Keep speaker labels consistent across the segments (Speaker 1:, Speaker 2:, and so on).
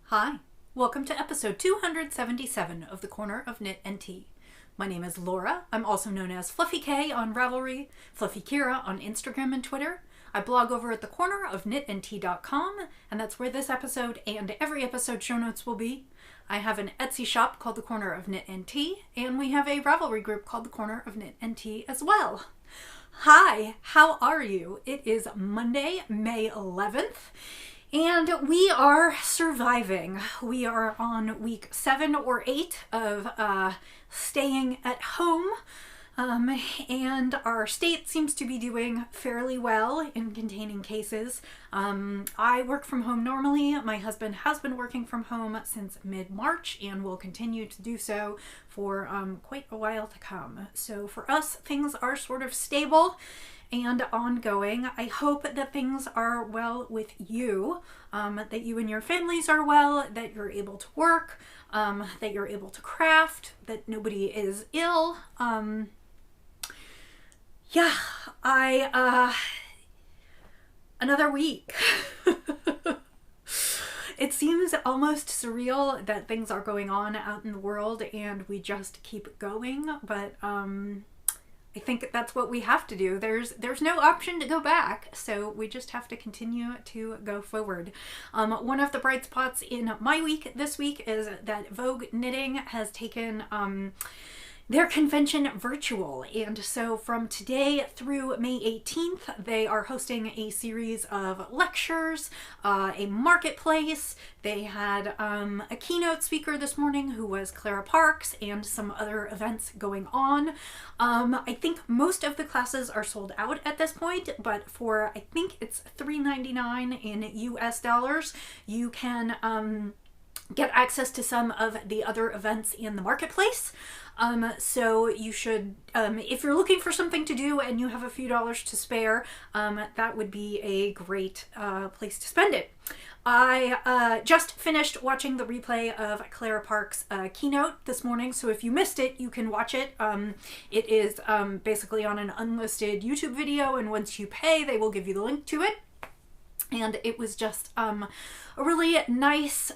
Speaker 1: Hi, welcome to episode 277 of the Corner of Knit and Tea. My name is Laura. I'm also known as Fluffy K on Ravelry, Fluffy Kira on Instagram and Twitter. I blog over at thecornerofknitandtea.com, and that's where this episode and every episode show notes will be. I have an Etsy shop called The Corner of Knit and Tea, and we have a Ravelry group called The Corner of Knit and Tea as well. Hi, how are you? It is Monday, May 11th. And we are surviving. We are on week 7 or 8 of staying at home. And our state seems to be doing fairly well in containing cases. I work from home normally. My husband has been working from home since mid-March and will continue to do so for quite a while to come. So for us, things are sort of stable and ongoing. I hope that things are well with you, that you and your families are well, that you're able to work, that you're able to craft, that nobody is ill. Another week. It seems almost surreal that things are going on out in the world and we just keep going, but I think that's what we have to do. There's no option to go back, so we just have to continue to go forward. One of the bright spots in my week this week is that Vogue Knitting has taken their convention virtual, and so from today through May 18th they are hosting a series of lectures, a marketplace. They had a keynote speaker this morning who was Clara Parks, and some other events going on. I think most of the classes are sold out at this point, but for I think it's $3.99 in US dollars, you can get access to some of the other events in the marketplace. So you should, if you're looking for something to do and you have a few dollars to spare, that would be a great place to spend it. I just finished watching the replay of Clara Parks' keynote this morning, so if you missed it, you can watch it. It is basically on an unlisted YouTube video, and once you pay, they will give you the link to it. And it was just a really nice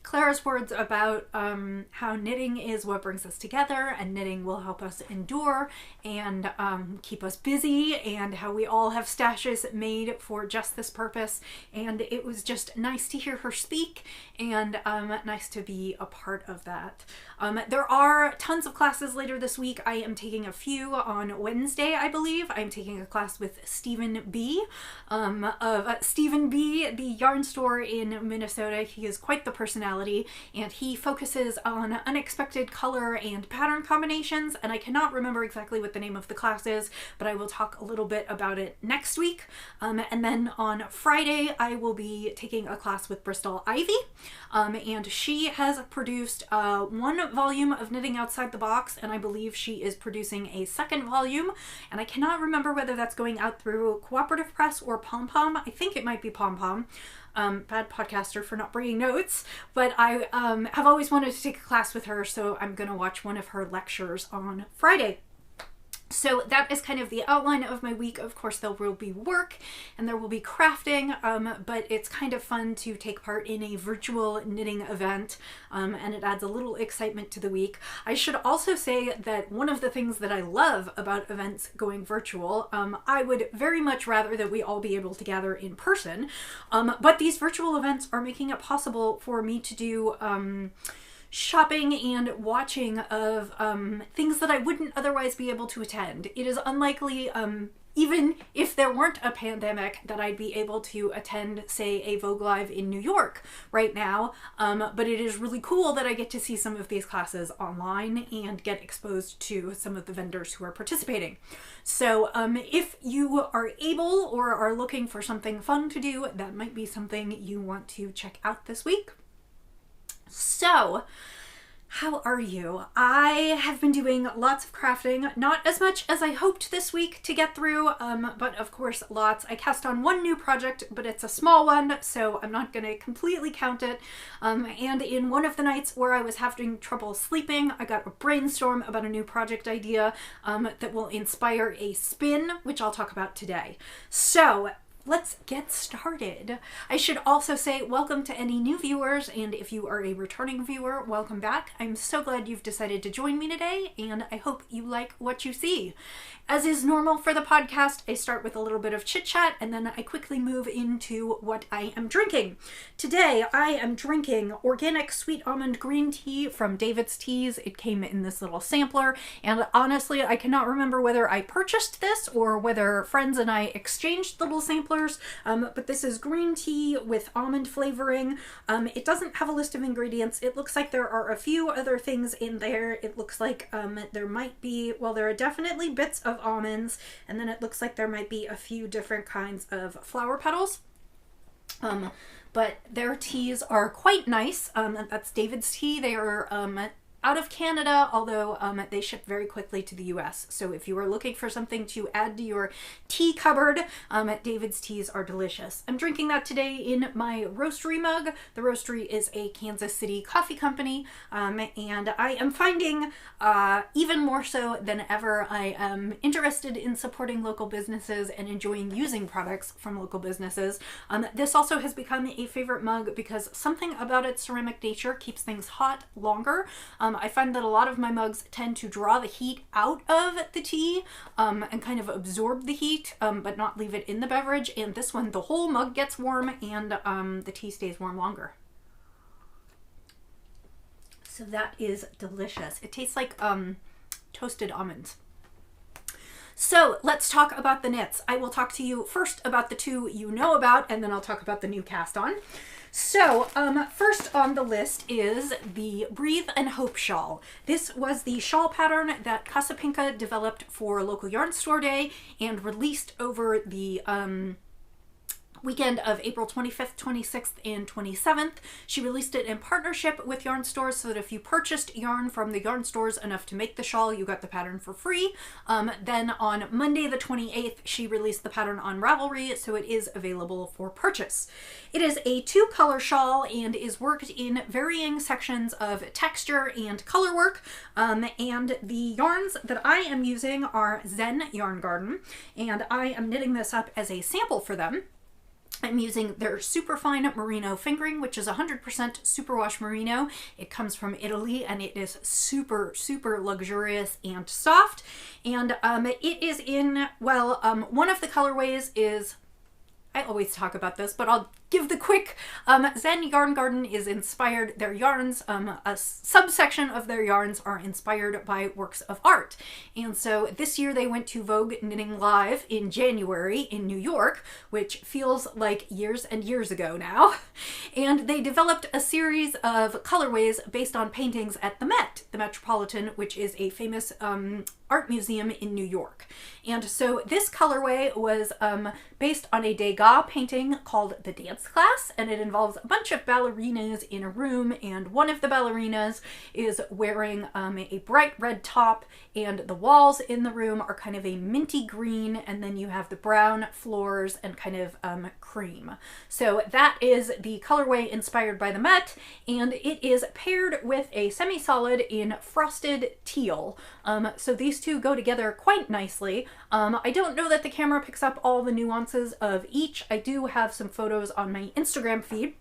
Speaker 1: Clara's words about how knitting is what brings us together, and knitting will help us endure and keep us busy, and how we all have stashes made for just this purpose. And it was just nice to hear her speak, and nice to be a part of that. There are tons of classes later this week. I am taking a few on Wednesday, I believe. I'm taking a class with Stephen B. of Stephen B, the yarn store in Minnesota. He is quite the personality, and he focuses on unexpected color and pattern combinations, and I cannot remember exactly what the name of the class is, but I will talk a little bit about it next week. And then on Friday, I will be taking a class with Bristol Ivy, and she has produced one volume of Knitting Outside the Box, and I believe she is producing a second volume, and I cannot remember whether that's going out through Cooperative Press or Pom Pom. I think it might be Pom Pom. Bad podcaster for not bringing notes, but I have always wanted to take a class with her, so I'm going to watch one of her lectures on Friday. So that is kind of the outline of my week. Of course, there will be work and there will be crafting, but it's kind of fun to take part in a virtual knitting event, and it adds a little excitement to the week. I should also say that one of the things that I love about events going virtual, I would very much rather that we all be able to gather in person, but these virtual events are making it possible for me to do shopping and watching of things that I wouldn't otherwise be able to attend. It is unlikely, even if there weren't a pandemic, that I'd be able to attend, say, a Vogue Live in New York right now, but it is really cool that I get to see some of these classes online and get exposed to some of the vendors who are participating. So if you are able or are looking for something fun to do, that might be something you want to check out this week. So, how are you? I have been doing lots of crafting, not as much as I hoped this week to get through, but of course lots. I cast on one new project, but it's a small one, so I'm not going to completely count it. And in one of the nights where I was having trouble sleeping, I got a brainstorm about a new project idea that will inspire a spin, which I'll talk about today. So, let's get started. I should also say welcome to any new viewers, and if you are a returning viewer, welcome back. I'm so glad you've decided to join me today, and I hope you like what you see. As is normal for the podcast, I start with a little bit of chit chat and then I quickly move into what I am drinking. Today I am drinking organic sweet almond green tea from David's Teas. It came in this little sampler, and honestly I cannot remember whether I purchased this or whether friends and I exchanged little samplers, but this is green tea with almond flavoring. It doesn't have a list of ingredients. It looks like there are a few other things in there. It looks like there might be, well, there are definitely bits of almonds, and then it looks like there might be a few different kinds of flower petals. But their teas are quite nice. That's David's Tea. They are out of Canada, although they ship very quickly to the US. So if you are looking for something to add to your tea cupboard, David's Teas are delicious. I'm drinking that today in my roastery mug. The roastery is a Kansas City coffee company, and I am finding, even more so than ever, I am interested in supporting local businesses and enjoying using products from local businesses. This also has become a favorite mug because something about its ceramic nature keeps things hot longer. I find that a lot of my mugs tend to draw the heat out of the tea and kind of absorb the heat, but not leave it in the beverage. And this one, the whole mug gets warm and the tea stays warm longer. So that is delicious. It tastes like toasted almonds. So let's talk about the knits. I will talk to you first about the two you know about, and then I'll talk about the new cast on. So, first on the list is the Breathe and Hope shawl. This was the shawl pattern that Casapinka developed for Local Yarn Store Day and released over the weekend of April 25th, 26th, and 27th. She released it in partnership with yarn stores so that if you purchased yarn from the yarn stores enough to make the shawl, you got the pattern for free. Then on Monday the 28th, she released the pattern on Ravelry, so it is available for purchase. It is a 2-color shawl and is worked in varying sections of texture and color work, and the yarns that I am using are Zen Yarn Garden, and I am knitting this up as a sample for them. I'm using their Superfine Merino fingering, which is 100% superwash merino. It comes from Italy and it is super, super luxurious and soft. And it is in, well, one of the colorways is, I always talk about this, but I'll give the quick, Zen Yarn Garden is inspired, their yarns, a subsection of their yarns are inspired by works of art. And so this year they went to Vogue Knitting Live in January in New York, which feels like years and years ago now. And they developed a series of colorways based on paintings at the Met, the Metropolitan, which is a famous art museum in New York. And so this colorway was based on a Degas painting called The Dance Class, and it involves a bunch of ballerinas in a room, and one of the ballerinas is wearing a bright red top, and the walls in the room are kind of a minty green, and then you have the brown floors and kind of cream. So that is the colorway inspired by the Met, and it is paired with a semi-solid in frosted teal. So these two go together quite nicely. I don't know that the camera picks up all the nuances of each. I do have some photos on my Instagram feed.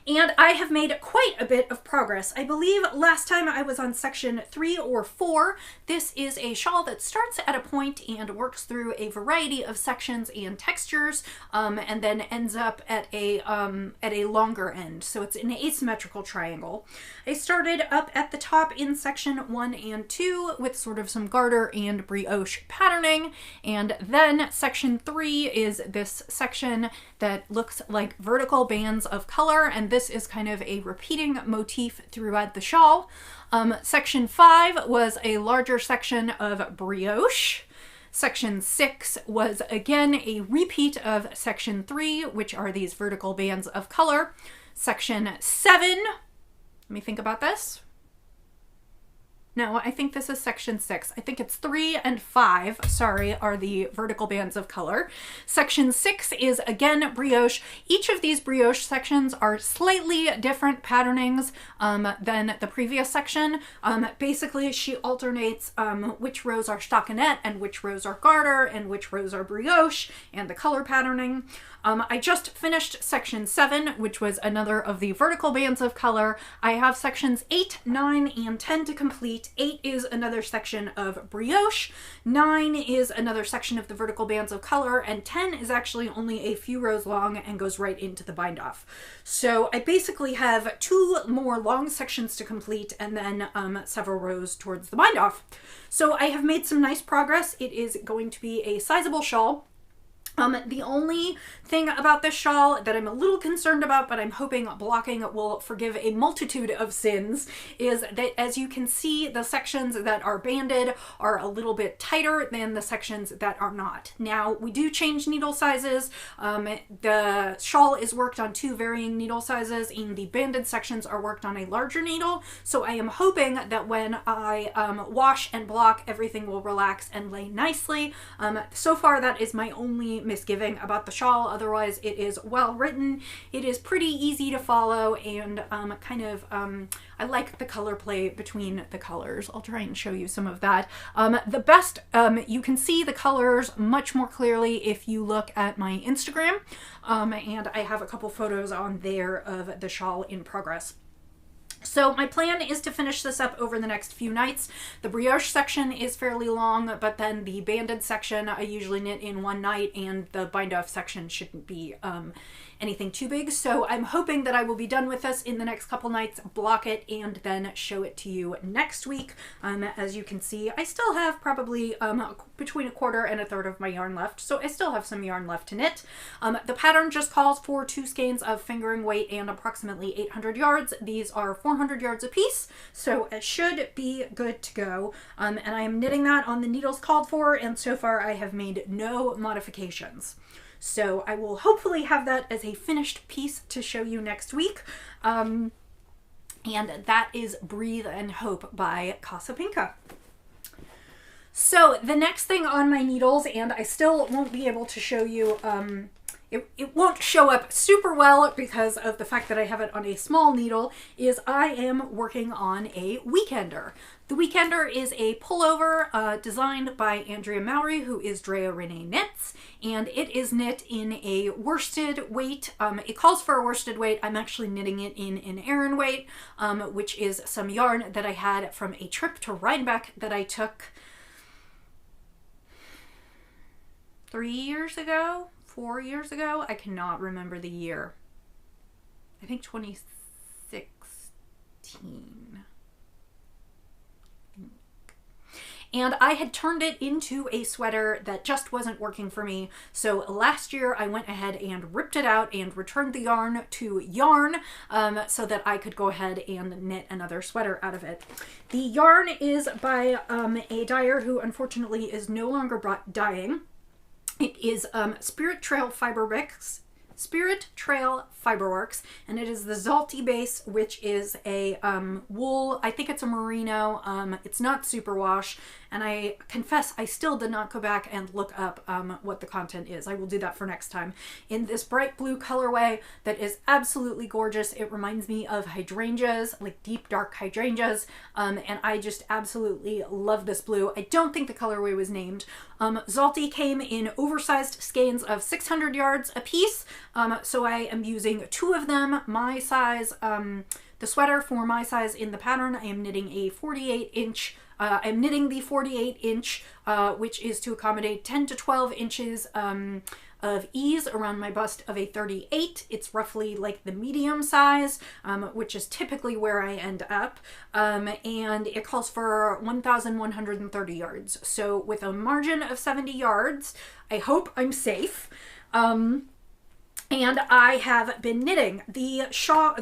Speaker 1: And I have made quite a bit of progress. I believe last time I was on section 3 or 4. This is a shawl that starts at a point and works through a variety of sections and textures, and then ends up at a longer end. So it's an asymmetrical triangle. I started up at the top in section 1 and 2 with sort of some garter and brioche patterning, and then section 3 is this section that looks like vertical bands of color, and this is kind of a repeating motif throughout the shawl. Section 5 was a larger section of brioche. Section 6 was again a repeat of section 3, which are these vertical bands of color. Section 7, let me think about this. No, I think this is section 6. I think it's 3 and 5, sorry, are the vertical bands of color. Section 6 is again brioche. Each of these brioche sections are slightly different patternings than the previous section. Basically, she alternates which rows are stockinette and which rows are garter and which rows are brioche and the color patterning. I just finished section 7, which was another of the vertical bands of color. I have sections 8, 9, and 10 to complete. 8 is another section of brioche, 9 is another section of the vertical bands of color, and 10 is actually only a few rows long and goes right into the bind off. So I basically have 2 more long sections to complete and then several rows towards the bind off. So I have made some nice progress. It is going to be a sizable shawl. The only thing about this shawl that I'm a little concerned about, but I'm hoping blocking will forgive a multitude of sins, is that as you can see, the sections that are banded are a little bit tighter than the sections that are not. Now, we do change needle sizes. The shawl is worked on 2 varying needle sizes, and the banded sections are worked on a larger needle. So I am hoping that when I wash and block, everything will relax and lay nicely. So far, that is my only misgiving about the shawl. Otherwise, it is well written. It is pretty easy to follow, and I like the color play between the colors. I'll try and show you some of that. You can see the colors much more clearly if you look at my Instagram, and I have a couple photos on there of the shawl in progress. So my plan is to finish this up over the next few nights. The brioche section is fairly long, but then the banded section I usually knit in one night, and the bind off section shouldn't be anything too big. So I'm hoping that I will be done with this in the next couple nights, block it, and then show it to you next week. As you can see, I still have probably between 1/4 and 1/3 of my yarn left, so I still have some yarn left to knit. The pattern just calls for 2 skeins of fingering weight and approximately 800 yards. These are 400 yards apiece, so it should be good to go. And I am knitting that on the needles called for, and so far I have made no modifications. So I will hopefully have that as a finished piece to show you next week. And that is Breathe and Hope by Casapinka. So the next thing on my needles, and I still won't be able to show you, it won't show up super well because of the fact that I have it on a small needle, is I am working on a weekender. The weekender is a pullover designed by Andrea Mowry, who is Drea Renee Knits, and it is knit in a worsted weight. It calls for a worsted weight. I'm actually knitting it in an Aran weight, which is some yarn that I had from a trip to Rhinebeck that I took 3 years ago? 4 years ago? I cannot remember the year. I think 2016. And I had turned it into a sweater that just wasn't working for me. So last year I went ahead and ripped it out and returned the yarn to yarn so that I could go ahead and knit another sweater out of it. The yarn is by a dyer who unfortunately is no longer dyeing. It is Spirit Trail Fiberworks, and it is the Zalti base, which is a wool. I think it's a merino. It's not superwash, and I confess I still did not go back and look up what the content is. I will do that for next time. In this bright blue colorway that is absolutely gorgeous. It reminds me of hydrangeas, like deep dark hydrangeas, and I just absolutely love this blue. I don't think the colorway was named. Zalti came in oversized skeins of 600 yards a piece, so I am using 2 of them. My size, the sweater for my size in the pattern, I am knitting a 48 inch. I'm knitting the 48 inch, which is to accommodate 10 to 12 inches of ease around my bust of a 38. It's roughly like the medium size, which is typically where I end up. And it calls for 1,130 yards. So with a margin of 70 yards, I hope I'm safe. And I have been knitting the shawl.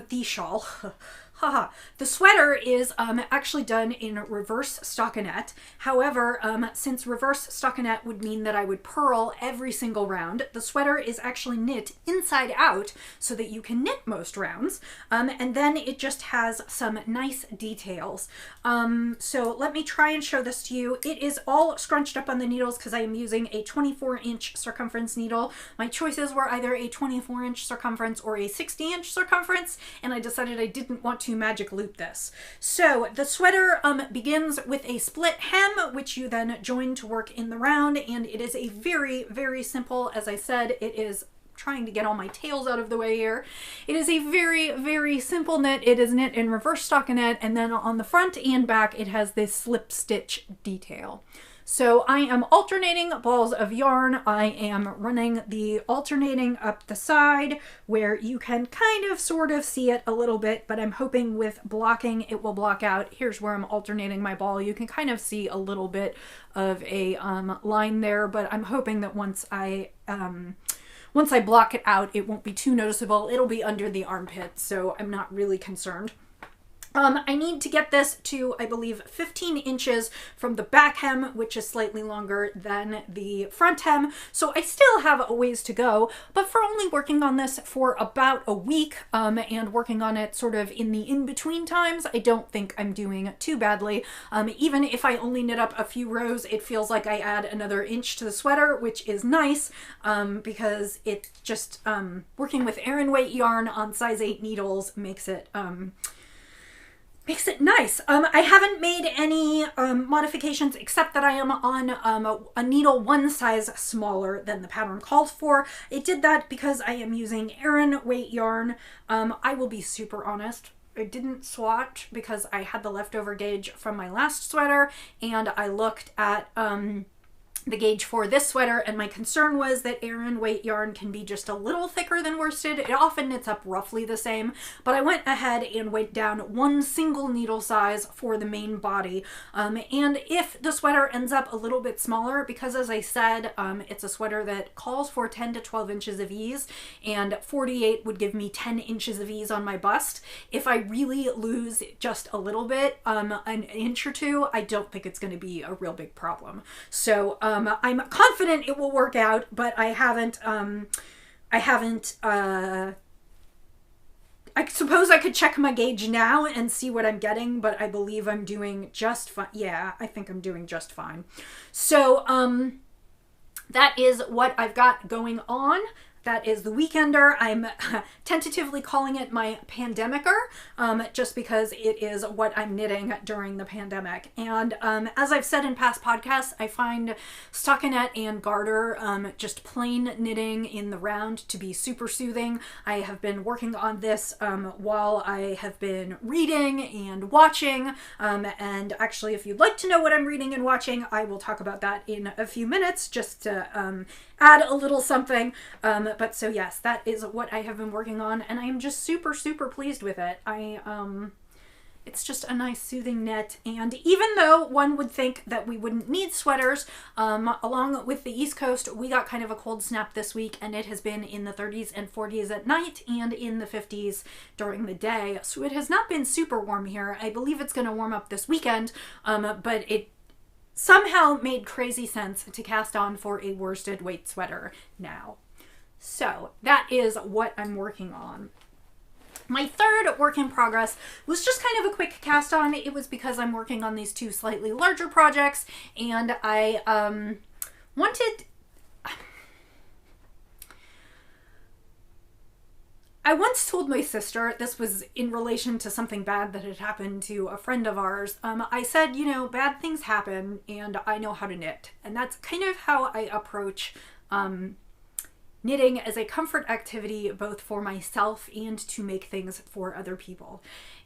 Speaker 1: Haha. The sweater is actually done in reverse stockinette. However, since reverse stockinette would mean that I would purl every single round, the sweater is actually knit inside out so that you can knit most rounds. And then it just has some nice details. So let me try and show this to you. It is all scrunched up on the needles because I am using a 24-inch circumference needle. My choices were either a 24-inch circumference or a 60-inch circumference, and I decided I didn't want to magic loop this. So the sweater begins with a split hem, which you then join to work in the round, and it is a very, very simple, as I said, it is trying to get all my tails out of the way here. It is a very, very simple knit. It is knit in reverse stockinette, and then on the front and back it has this slip stitch detail. So I am alternating balls of yarn. I am running the alternating up the side where you can kind of sort of see it a little bit, but I'm hoping with blocking it will block out. Here's where I'm alternating my ball. You can kind of see a little bit of a line there, but I'm hoping that once I block it out, it won't be too noticeable. It'll be under the armpit, so I'm not really concerned. I need to get this to, I believe, 15 inches from the back hem, which is slightly longer than the front hem. So I still have a ways to go, but for only working on this for about a week and working on it sort of in the in-between times, I don't think I'm doing too badly. Even if I only knit up a few rows, it feels like I add another inch to the sweater, which is nice because it just, working with Aran weight yarn on size 8 needles makes it nice. I haven't made any modifications except that I am on a needle one size smaller than the pattern calls for. It did that because I am using Aran weight yarn. I will be super honest. I didn't swatch because I had the leftover gauge from my last sweater, and I looked at the gauge for this sweater, and my concern was that Aran weight yarn can be just a little thicker than worsted. It often knits up roughly the same, but I went ahead and went down one single needle size for the main body. And if the sweater ends up a little bit smaller, because as I said, it's a sweater that calls for 10 to 12 inches of ease, and 48 would give me 10 inches of ease on my bust. If I really lose just a little bit, an inch or two, I don't think it's going to be a real big problem. So I'm confident it will work out, but I suppose I could check my gauge now and see what I'm getting, but I believe I'm doing just fine. Yeah, I think I'm doing just fine. So, that is what I've got going on. That is the Weekender. I'm tentatively calling it my pandemicer, just because it is what I'm knitting during the pandemic. And as I've said in past podcasts, I find stockinette and garter, just plain knitting in the round, to be super soothing. I have been working on this while I have been reading and watching. And actually, if you'd like to know what I'm reading and watching, I will talk about that in a few minutes, just to add a little something. But so yes, that is what I have been working on, and I am just super, super pleased with it. It's just a nice soothing knit, and even though one would think that we wouldn't need sweaters, along with the East Coast, we got kind of a cold snap this week, and it has been in the 30s and 40s at night and in the 50s during the day. So it has not been super warm here. I believe it's going to warm up this weekend, but it somehow made crazy sense to cast on for a worsted weight sweater now. So that is what I'm working on. My third work in progress was just kind of a quick cast on. It was because I'm working on these two slightly larger projects, and I once told my sister, this was in relation to something bad that had happened to a friend of ours. I said, you know, bad things happen and I know how to knit. And that's kind of how I approach knitting as a comfort activity, both for myself and to make things for other people.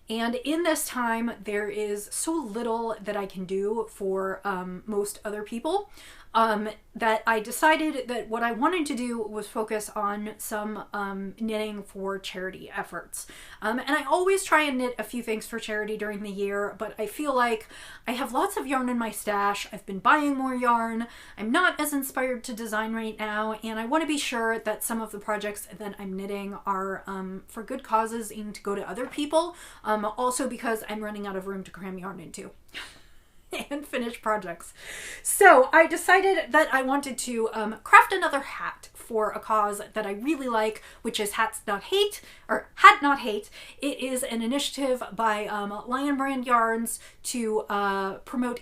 Speaker 1: And in this time, there is so little that I can do for most other people. that I decided that what I wanted to do was focus on some knitting for charity efforts. And I always try and knit a few things for charity during the year, but I feel like I have lots of yarn in my stash. I've been buying more yarn. I'm not as inspired to design right now, and I want to be sure that some of the projects that I'm knitting are for good causes and to go to other people. Also because I'm running out of room to cram yarn into. And finish projects. So I decided that I wanted to craft another hat for a cause that I really like, which is Hats Not Hate, or Hat Not Hate. It is an initiative by Lion Brand Yarns to promote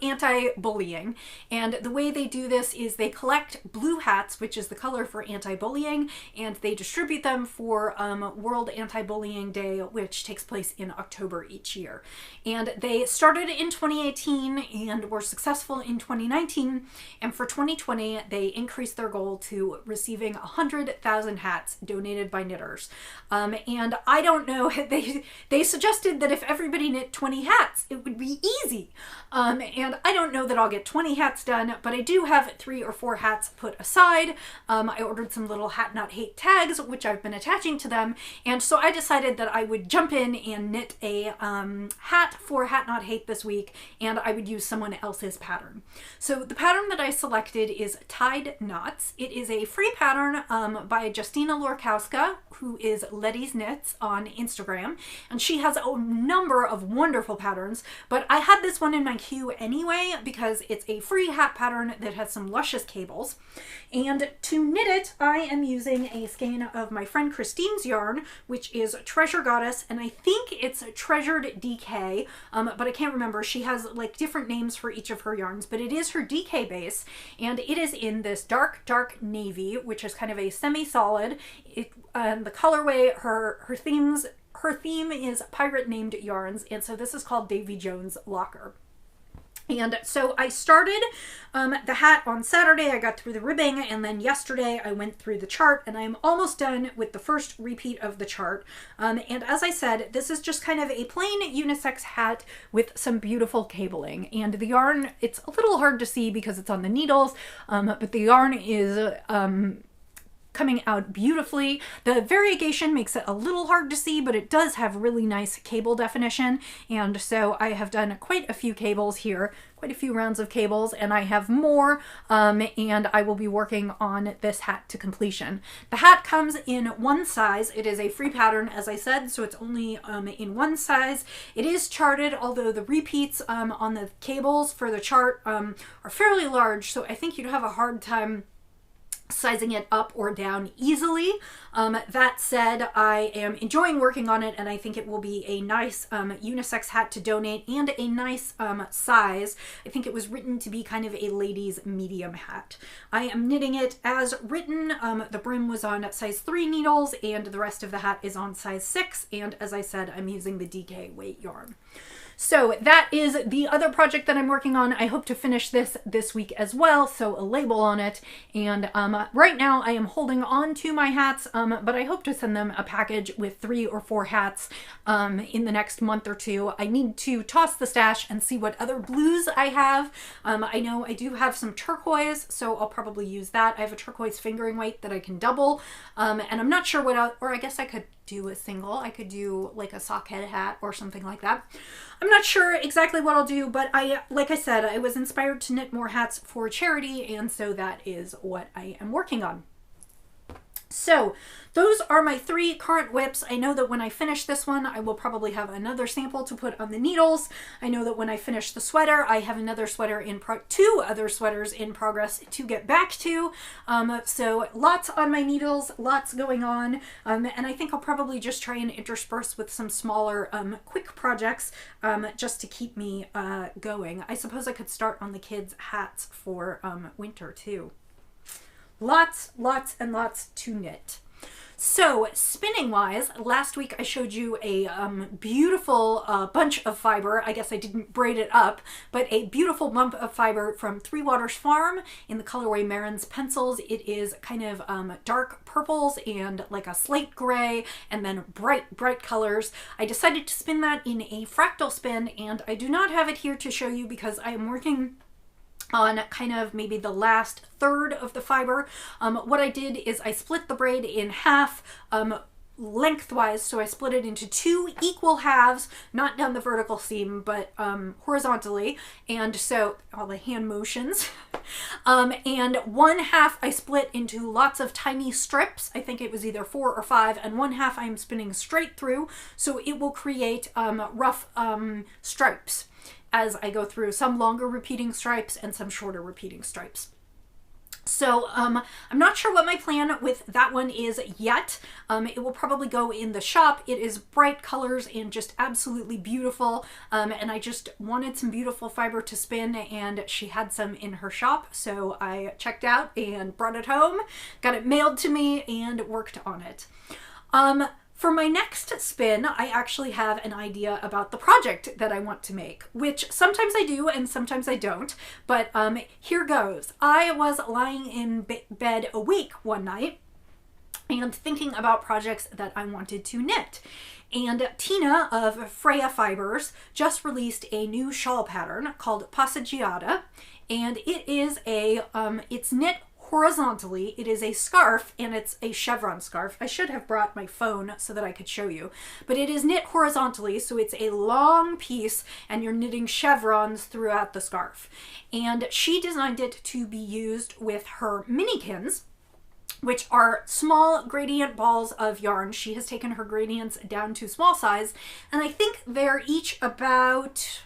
Speaker 1: anti-bullying. And the way they do this is they collect blue hats, which is the color for anti-bullying, and they distribute them for World Anti-Bullying Day, which takes place in October each year. And they started in 2018 and were successful in 2019. And for 2020, they increased their goal to receiving 100,000 hats donated by knitters. And I don't know, they suggested that if everybody knit 20 hats, it would be easy. And I don't know that I'll get 20 hats done, but I do have 3 or 4 hats put aside. I ordered some little Hat Not Hate tags, which I've been attaching to them. And so I decided that I would jump in and knit a hat for Hat Not Hate this week, and I would use someone else's pattern. So the pattern that I selected is Tied Knots. It is a free pattern by Justina Lorkowska, who is Letty's Knits on Instagram. And she has a number of wonderful patterns, but I had this one in my queue anyway because it's a free hat pattern that has some luscious cables. And to knit it, I am using a skein of my friend Christine's yarn, which is Treasure Goddess, and I think it's Treasured DK, but I can't remember. She has like different names for each of her yarns, but it is her DK base, and it is in this dark navy, which is kind of a semi-solid. The colorway, her theme is pirate named yarns, and so this is called Davy Jones Locker. And so I started the hat on Saturday. I got through the ribbing, and then yesterday I went through the chart, and I'm almost done with the first repeat of the chart. And as I said, this is just kind of a plain unisex hat with some beautiful cabling. And the yarn, it's a little hard to see because it's on the needles, but the yarn is coming out beautifully. The variegation makes it a little hard to see, but it does have really nice cable definition. And so I have done quite a few cables here, quite a few rounds of cables, and I have more, and I will be working on this hat to completion. The hat comes in one size. It is a free pattern, as I said, so it's only in one size. It is charted, although the repeats on the cables for the chart are fairly large, so I think you'd have a hard time sizing it up or down easily. That said, I am enjoying working on it, and I think it will be a nice unisex hat to donate and a nice size. I think it was written to be kind of a ladies medium hat. I am knitting it as written. The brim was on size 3 needles, and the rest of the hat is on size 6, and as I said, I'm using the DK weight yarn. So that is the other project that I'm working on. I hope to finish this week as well, so a label on it. And right now I am holding on to my hats, but I hope to send them a package with 3 or 4 hats in the next month or two. I need to toss the stash and see what other blues I have. I know I do have some turquoise, so I'll probably use that. I have a turquoise fingering weight that I can double, and I'm not sure what else, or I guess I could do a single. I could do like a sockhead hat or something like that. I'm not sure exactly what I'll do, but like I said, I was inspired to knit more hats for charity, and so that is what I am working on. So those are my 3 current whips. I know that when I finish this one, I will probably have another sample to put on the needles. I know that when I finish the sweater, I have another sweater in 2 other sweaters in progress to get back to. So lots on my needles, lots going on. And I think I'll probably just try and intersperse with some smaller quick projects just to keep me going. I suppose I could start on the kids' hats for winter too. Lots and lots to knit. So spinning wise, last week I showed you a beautiful bunch of fiber. I guess I didn't braid it up, but a beautiful bump of fiber from Three Waters Farm in the colorway Marin's Pencils. It is kind of dark purples and like a slate gray and then bright colors. I decided to spin that in a fractal spin, and I do not have it here to show you because I am working on kind of maybe the last third of the fiber. What I did is I split the braid in half lengthwise, so I split it into two equal halves, not down the vertical seam, but horizontally, and so all the hand motions. And one half I split into lots of tiny strips. I think it was either 4 or 5, and one half I'm spinning straight through, so it will create rough stripes as I go through, some longer repeating stripes and some shorter repeating stripes. So I'm not sure what my plan with that one is yet. It will probably go in the shop. It is bright colors and just absolutely beautiful. And I just wanted some beautiful fiber to spin, and she had some in her shop. So I checked out and brought it home, got it mailed to me, and worked on it. For my next spin, I actually have an idea about the project that I want to make, which sometimes I do and sometimes I don't, but here goes. I was lying in bed awake one night and thinking about projects that I wanted to knit. And Tina of Freya Fibers just released a new shawl pattern called Passeggiata, and it is it's knit horizontally. It is a scarf, and it's a chevron scarf. I should have brought my phone so that I could show you, but it is knit horizontally, so it's a long piece and you're knitting chevrons throughout the scarf. And she designed it to be used with her minikins, which are small gradient balls of yarn. She has taken her gradients down to small size, and I think they're each about,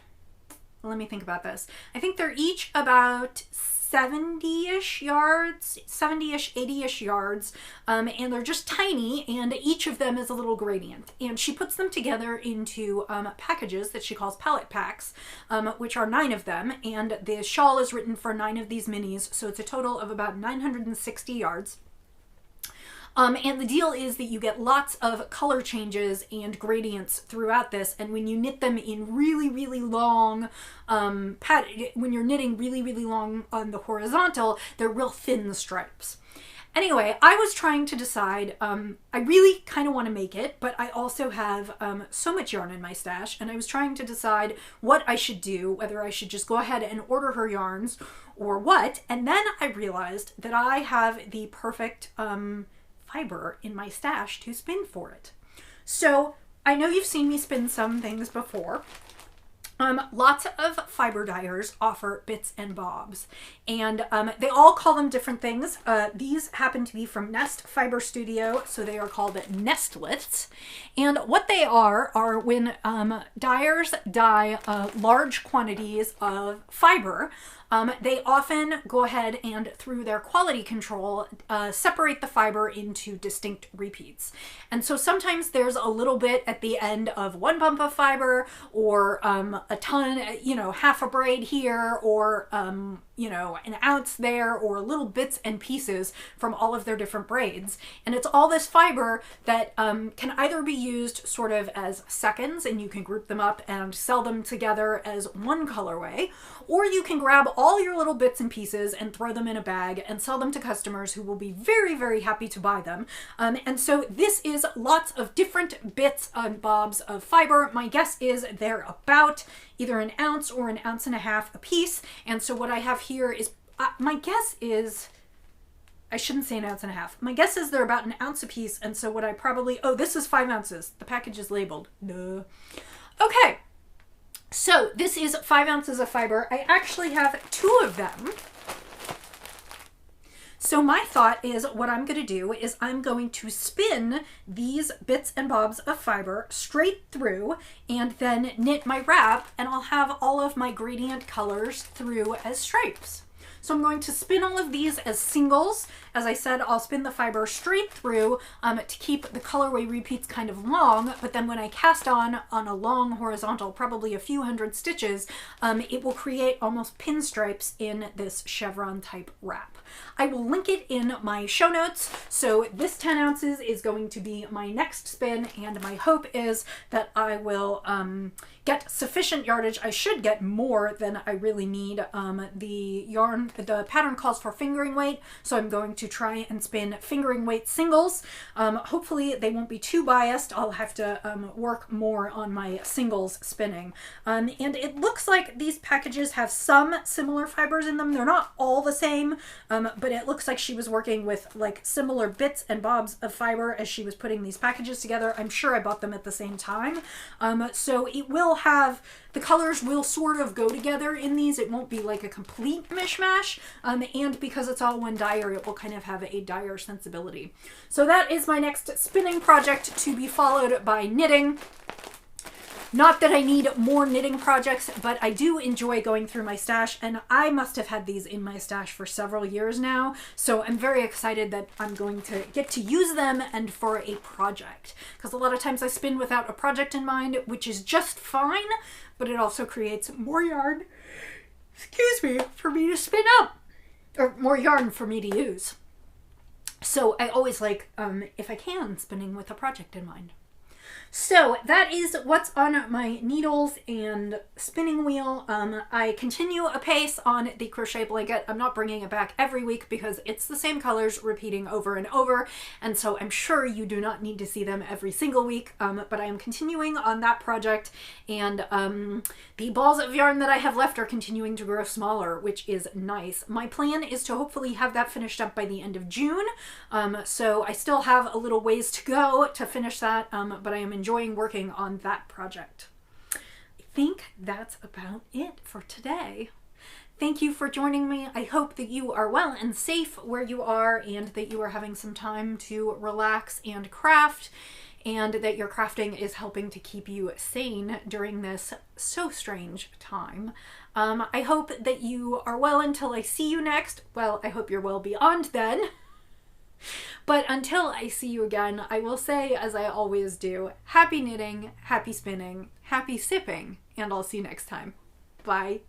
Speaker 1: let me think about this. I think they're each about 70-ish yards, 70-ish, 80-ish yards, and they're just tiny, and each of them is a little gradient. And she puts them together into packages that she calls palette packs, which are 9 of them, and the shawl is written for 9 of these minis, so it's a total of about 960 yards. And the deal is that you get lots of color changes and gradients throughout this, and when you knit them in really long when you're knitting really long on the horizontal, they're real thin stripes. Anyway, I was trying to decide, I really kind of want to make it, but I also have so much yarn in my stash, and I was trying to decide what I should do, whether I should just go ahead and order her yarns or what, and then I realized that I have the perfect fiber in my stash to spin for it. So I know you've seen me spin some things before. Lots of fiber dyers offer bits and bobs, and they all call them different things. These happen to be from Nest Fiber Studio, so they are called nestlets. And what they are when dyers dye large quantities of fiber, they often go ahead and, through their quality control, separate the fiber into distinct repeats. And so sometimes there's a little bit at the end of one bump of fiber, or a ton, half a braid here, or an ounce there, or little bits and pieces from all of their different braids. And it's all this fiber that can either be used sort of as seconds, and you can group them up and sell them together as one colorway, or you can grab all your little bits and pieces and throw them in a bag and sell them to customers who will be very happy to buy them. And so this is lots of different bits and bobs of fiber. My guess is they're about either an ounce or an ounce and a half a piece. And so what I have here is, my guess is, I shouldn't say an ounce and a half. My guess is they're about an ounce a piece. And so what I probably, this is 5 ounces. The package is labeled. Duh. Okay. So this is 5 ounces of fiber. I actually have 2 of them. So my thought is, what I'm going to do is I'm going to spin these bits and bobs of fiber straight through and then knit my wrap, and I'll have all of my gradient colors through as stripes. So I'm going to spin all of these as singles. As I said, I'll spin the fiber straight through to keep the colorway repeats kind of long, but then when I cast on a long horizontal, probably a few hundred stitches, it will create almost pinstripes in this chevron type wrap. I will link it in my show notes. So this 10 ounces is going to be my next spin, and my hope is that I will get sufficient yardage. I should get more than I really need. The pattern calls for fingering weight, so I'm going to try and spin fingering weight singles. Hopefully they won't be too biased. I'll have to work more on my singles spinning. And it looks like these packages have some similar fibers in them. They're not all the same, but it looks like she was working with like similar bits and bobs of fiber as she was putting these packages together. I'm sure I bought them at the same time. So it will have, the colors will sort of go together in these. It won't be like a complete mishmash. And because it's all one dyer, it will kind of have a dyer sensibility. So that is my next spinning project, to be followed by knitting. Not that I need more knitting projects, but I do enjoy going through my stash, and I must have had these in my stash for several years now, so I'm very excited that I'm going to get to use them and for a project. Because a lot of times I spin without a project in mind, which is just fine, but it also creates more yarn, excuse me, for me to spin up, or more yarn for me to use. So I always like, if I can, spinning with a project in mind. So that is what's on my needles and spinning wheel. I continue apace on the crochet blanket. I'm not bringing it back every week because it's the same colors repeating over and over, and so I'm sure you do not need to see them every single week, but I am continuing on that project, and the balls of yarn that I have left are continuing to grow smaller, which is nice. My plan is to hopefully have that finished up by the end of June, so I still have a little ways to go to finish that, but I am enjoying working on that project. I think that's about it for today. Thank you for joining me. I hope that you are well and safe where you are, and that you are having some time to relax and craft, and that your crafting is helping to keep you sane during this so strange time. I hope that you are well until I see you next. Well, I hope you're well beyond then. But until I see you again, I will say, as I always do, happy knitting, happy spinning, happy sipping, and I'll see you next time. Bye.